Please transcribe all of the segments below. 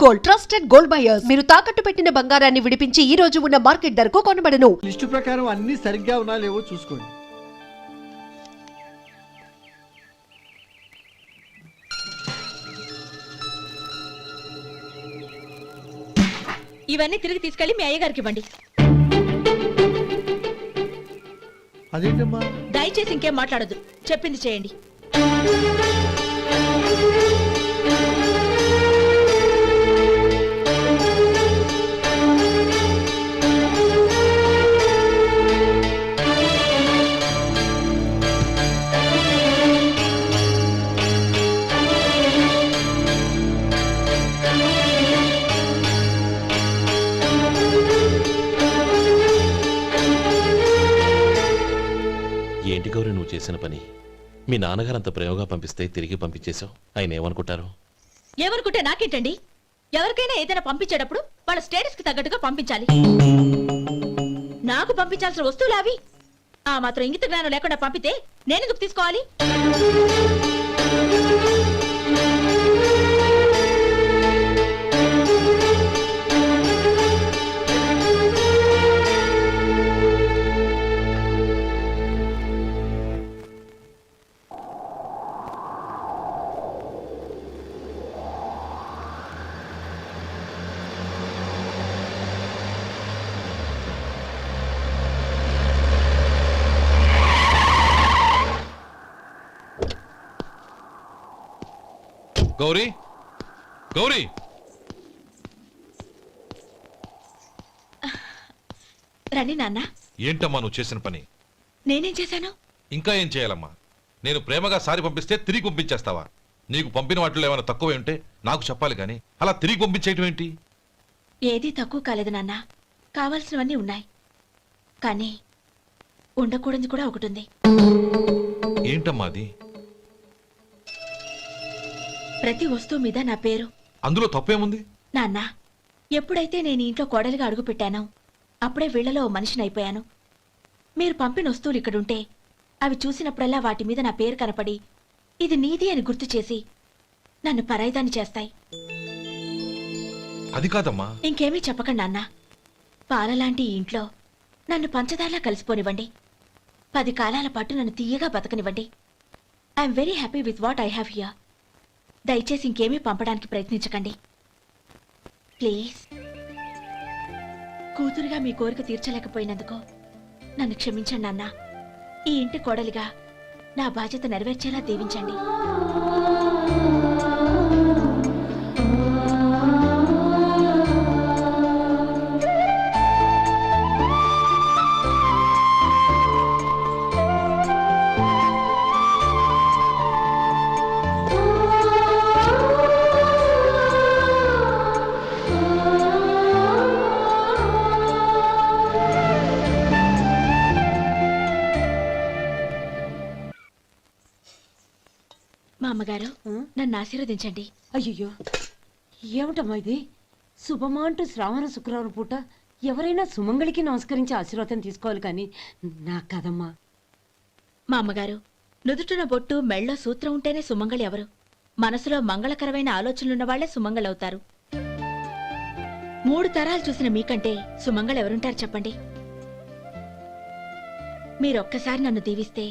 Gold, trusted gold buyers. మీరు తాకట్టు పెట్టిన బంగారాన్ని విడిపించి ఈ రోజు ఉన్న మార్కెట్ ధరకు కొనబడను. లిస్టు ప్రకారం అన్ని సరిగ్గా ఉన్నా లేవో చూసుకోండి. ఇవన్నీ తిరిగి తీసుకెళ్లి మీ అయ్యగారికి ఇవ్వండి. అదేంటమ్మా? దయచేసి ఇంకేం మాట్లాడొద్దు, చెప్పింది చేయండి. ఏంటి గౌరీ నువ్వు చేసిన పని? మీ నాన్నగారు అంత ప్రేమగా పంపిస్తే తిరిగి పంపించేశావు. ఆయన ఏమనుకుంటారు? ఏమనుకుంటే నాకేంటండి? ఎవరికైనా ఏదైనా పంపించేటప్పుడు వాళ్ళ స్టేటస్ కి తగ్గట్టుగా పంపించాలి. నాకు పంపించాల్సిన వస్తువులు అవి. ఆ మాత్రం ఇంగిత జ్ఞానం లేకుండా పంపితే నేనెందుకు తీసుకోవాలి? గౌరీ, గౌరీ, రండి నాన్న. ఏంటమ్మా నువ్వు చేసిన పని? నేనేం చేశాను? ఇంకా ఏం చేయాలమ్మా? నేను ప్రేమగా సారి పంపిస్తే తిరిగి పంపించేస్తావా? నీకు పంపిన వాటిలో ఏమైనా తక్కువ ఉంటే నాకు చెప్పాలి కానీ అలా తిరిగి పంపించేయటం ఏంటి? ఏదీ తక్కువ కాలేదు నాన్న. కావాల్సినవన్నీ ఉన్నాయి, కానీ ఉండకూడదు కూడా ఒకటి ఉంది. ఏంటమ్మా అది? ప్రతి వస్తువు మీద నా పేరు. అందులో తప్పేముంది? నాన్న, ఎప్పుడైతే నేను ఇంట్లో కోడలిగా అడుగు పెట్టానో అప్పుడే వీళ్లలో మనిషిని అయిపోయాను. మీరు పంపిన వస్తువులు ఇక్కడుంటే అవి చూసినప్పుడల్లా వాటి మీద నా పేరు కనపడి ఇది నీది అని గుర్తు చేసి నన్ను పరాయిదాన్ని చేస్తాయి. అది కాదమ్మా. ఇంకేమీ చెప్పకండి నాన్న. పాలలాంటి ఈ ఇంట్లో నన్ను పంచదారలా కలిసిపోనివ్వండి. 10 కాలాల పాటు నన్ను తీయగా బతకనివ్వండి. I am very happy with what I have here. దయచేసి ఇంకేమీ పంపడానికి ప్రయత్నించకండి ప్లీజ్. కూతురుగా మీ కోరిక తీర్చలేకపోయినందుకు నన్ను క్షమించండి నాన్న. ఈ ఇంటి కోడలిగా నా బాధ్యత నెరవేర్చేలా దీవించండి. మా అమ్మగారు నన్ను ఆశీర్వదించండి. అయ్యో ఏమిటమ్మా ఇది? శుభమా అంటూ శ్రావణ శుక్రవారం పూట ఎవరైనా సుమంగళికి నమస్కరించి ఆశీర్వాదం తీసుకోవాలి కానీ నాకు కదమ్మా. మా అమ్మగారు, నుదుటిన బొట్టు మెళ్ళో సూత్రం ఉంటేనే సుమంగళి ఎవరు? మనసులో మంగళకరమైన ఆలోచనలున్న వాళ్లే సుమంగళవుతారు. 3 తరాలు చూసిన మీకంటే సుమంగళ ఎవరుంటారు చెప్పండి? మీరొక్కసారి నన్ను దీవిస్తే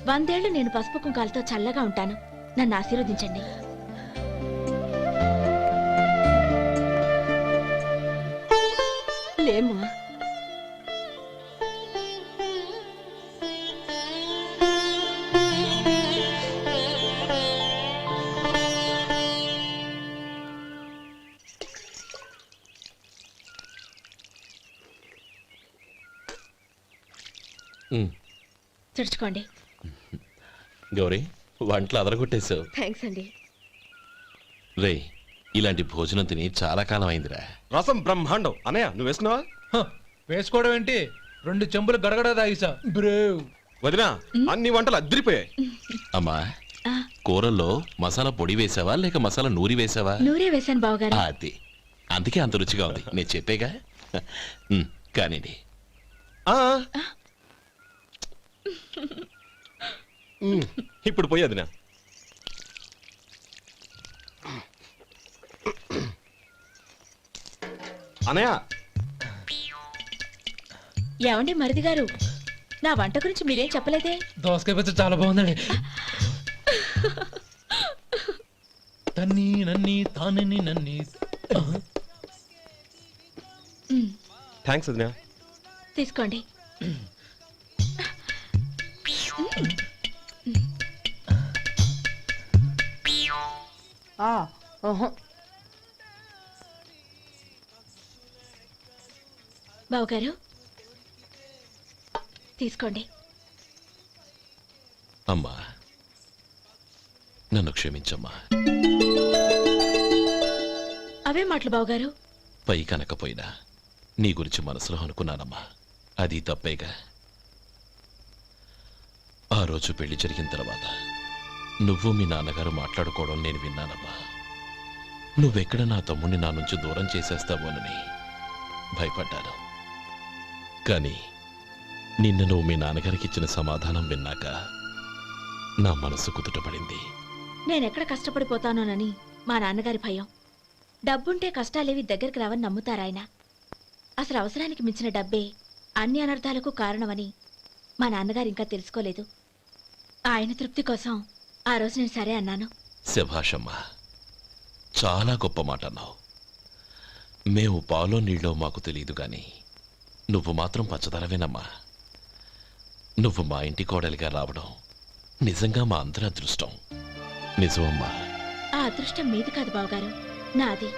100 ఏళ్లు నేను పసుపు కుంకాలతో చల్లగా ఉంటాను. నన్ను ఆశీర్వదించండి. లేమ్మా, తుడుచుకోండి. గౌరీ, వంటలు అదరగొట్టేశావు. థ్యాంక్స్ అండి. రే, ఇలాంటి భోజనం తిని చాలా కాలం అయిందిరా. రసం బ్రహ్మాండం. అనయ్య నువ్వు వేసుకున్నావా? వేసుకోవడం ఏంటి, 2 చెంబులు గడగడ తాగిసా. బ్రేవ్ వదినా, అన్ని వంటలు అద్దరిపోయాయి. అమ్మా, కూరల్లో మసాలా పొడి వేసావా లేక మసాలా నూరి వేసావా? నూరే వేశాను బావగారు. అది అందుకే అంత రుచిగా ఉంది. నేను చెప్పేగా. కానివ్వండి. ఇప్పుడు పోయి వదినా. అనయ్య ఏమండి మరిది గారు, నా వంట గురించి మీరేం చెప్పలేదే? దోసకాయ పచ్చడి చాలా బాగుందండి. తన్ని నన్ని తానని నన్ని. థ్యాంక్స్ వదినా. తీసుకోండి. బావగారు తీసుకోండి. అమ్మా నన్ను క్షమించమ్మా. అవే మాటలు బావగారు. పై కనకపోయినా నీ గురించి మనసులో అనుకున్నానమ్మా. అది తప్పేగా. ఆ రోజు పెళ్లి జరిగిన తర్వాత నువ్వు మీ నాన్నగారు మాట్లాడుకోవడం నేను విన్నానమ్మా. నువ్వెక్కడ నా తమ్ముడిని నా నుంచి దూరం చేసేస్తావోనని భయపడ్డాను. కానీ నిన్న నువ్వు మీ నాన్నగారికి ఇచ్చిన సమాధానం విన్నాక నా మనసు కుదుటపడింది. నేనెక్కడ కష్టపడిపోతానోనని మా నాన్నగారి భయం. డబ్బుంటే కష్టాలేవి దగ్గరికి రావని నమ్ముతారాయన. అసలు అవసరానికి మించిన డబ్బే అన్ని అనర్థాలకు కారణమని మా నాన్నగారు ఇంకా తెలుసుకోలేదు. ఆయన తృప్తి కోసం ఆ రోజు నేను సరే అన్నాను. శభాషమ్మా, చాలా గొప్ప మాట అన్నావు. మేము పాలో నీళ్ళో మాకు తెలియదు గాని నువ్వు మాత్రం పచ్చదరవేనమ్మా. నువ్వు మా ఇంటి కోడలిగా రావడం నిజంగా మా అందరి అదృష్టం. నిజమమ్మా. ఆ అదృష్టం మీది కాదు బావగారు, నాది.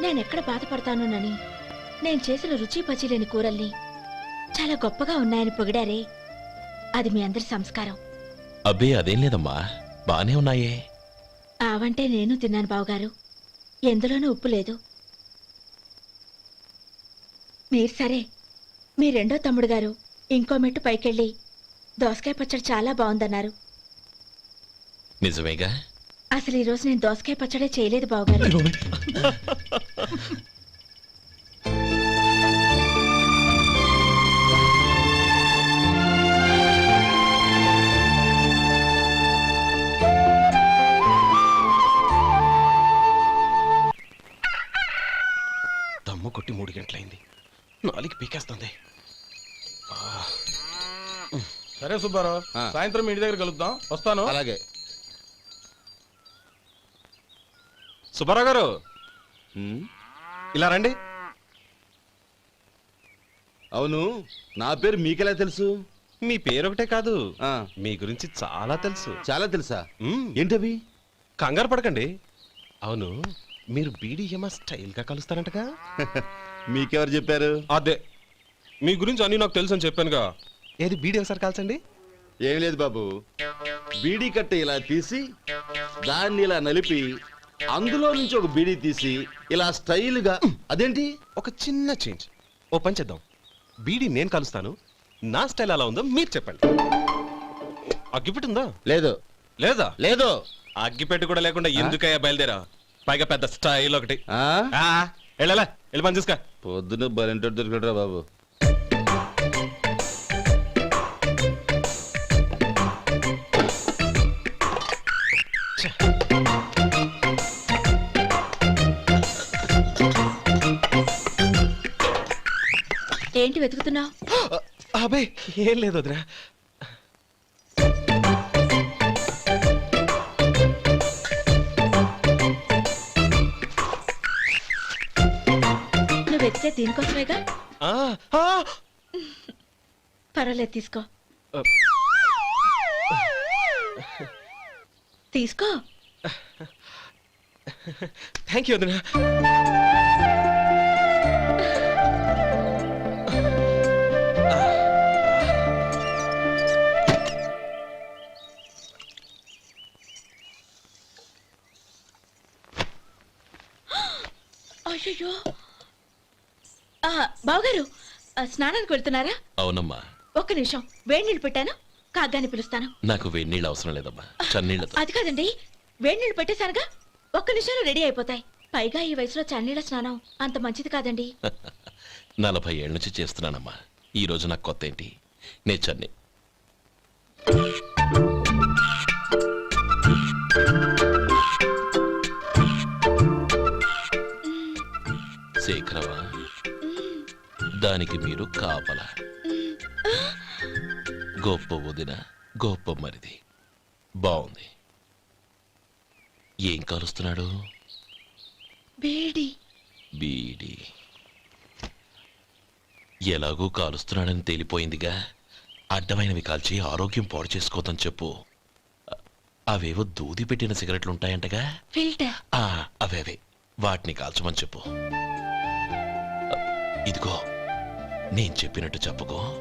నేనెక్కడ బాధపడతానోనని నేను చేసిన రుచి పచిలేని కూరల్ని చాలా గొప్పగా ఉన్నాయని పొగిడారే, అది మీ అందరి సంస్కారం. అబ్బే అదేం లేదమ్మా, బానే ఉన్నాయే. ఆవంటే నేను తిన్నాను బావగారు, ఎందులోనూ ఉప్పు లేదు. మీరు సరే, మీ రెండో తమ్ముడు గారు ఇంకో మెట్టు పైకెళ్ళి దోసకాయ పచ్చడి చాలా బాగుందన్నారు. నిజమేగా? అసలు ఈరోజు నేను దోసకాయ పచ్చడే చేయలేదు బావగారు. దమ్ము కొట్టి 3 గంటలైంది. 4కి పీకేస్తుంది. సరే సుబ్బారావు, సాయంత్రం మీ ఇంటి దగ్గర కలుద్దాం. వస్తాను. అలాగే. సుబ్బారావు గారు ఇలా రండి. అవును, నా పేరు మీకెలా తెలుసు? మీ పేరు ఒకటే కాదు, మీ గురించి చాలా తెలుసు. చాలా తెలుసా? మ్మ్. ఏంటవి? కంగారు పడకండి. అవును, మీరు బీడీఎంఆ స్టైల్ గా కలుస్తారంటగా? మీకెవరు చెప్పారు? అదే, మీ గురించి అన్ని నాకు తెలుసు అని చెప్పానుగా. ఏది బీడీ ఒకసారి కాల్చండి. ఏం లేదు బాబు, బీడీ కట్ట ఇలా తీసి దాన్ని ఇలా నలిపి అందులో నుంచి ఒక బీడీ తీసి ఇలా స్టైల్గా. అదేంటి? ఒక చిన్న చేంజ్. ఓ పని చేద్దాం, బీడీ నేను కలుస్తాను, నా స్టైల్ అలా ఉందో మీరు చెప్పండి. అగ్గిపెట్టి ఉందా? లేదు. లేదా? లేదు. అగ్గిపెట్టి కూడా లేకుండా ఎందుకయ్యా బయలుదేరా? పైగా పెద్ద స్టైల్ ఒకటి. ఆ? వెళ్ళాలా, వెళ్ళి పని చూసుకో. పొద్దున బలింటోడు దొరికడరా బాబు. ఏంటి వెతుకుతున్నావు? అబే ఏం లేదు వదినా. నువ్వు వెతికే దీనికోసమేగా. ఆ, ఆ. పర్వాలేదు, తీసుకో. తీసుకో. థ్యాంక్ యూ వదినా. అయ్యో, బావగారు స్నానానికి వెళ్తున్నారా? అవునమ్మా. ఒక్క నిమిషం, వేడి నీళ్ళు పెట్టాను, కాగ్గాని పిలుస్తాను. నాకు వేడినీళ్ళు అవసరం లేదమ్మా, చన్నీళ్ళతో. అది కాదండి, వేడి నీళ్ళు పెట్టేశానుగా, ఒక్క నిమిషంలో రెడీ అయిపోతాయి. పైగా ఈ వయసులో చన్నీళ్ళ స్నానం అంత మంచిది కాదండి. 40 ఏళ్ళ నుంచి చేస్తున్నానమ్మా. ఈ రోజు నాకు కొత్త ఏంటి? నే చన్నీ. శేఖరవా, దానికి మీరు కాపలా. గొప్ప వదిన, గొప్ప మరిది. బాగుంది. ఏం కాలుస్తున్నాడు? బీడి. బీడి. ఎలాగూ కాలుస్తున్నాడని తేలిపోయిందిగా. అడ్డమైనవి కాల్చి ఆరోగ్యం పాడు చేసుకోదని చెప్పు. అవేవో దూది పెట్టిన సిగరెట్లుంటాయంటగా. ఫిల్టర్. అవే వాటిని కాల్చమని చెప్పు. ఇదిగో నేను చెప్పినట్టు చెప్పుకో.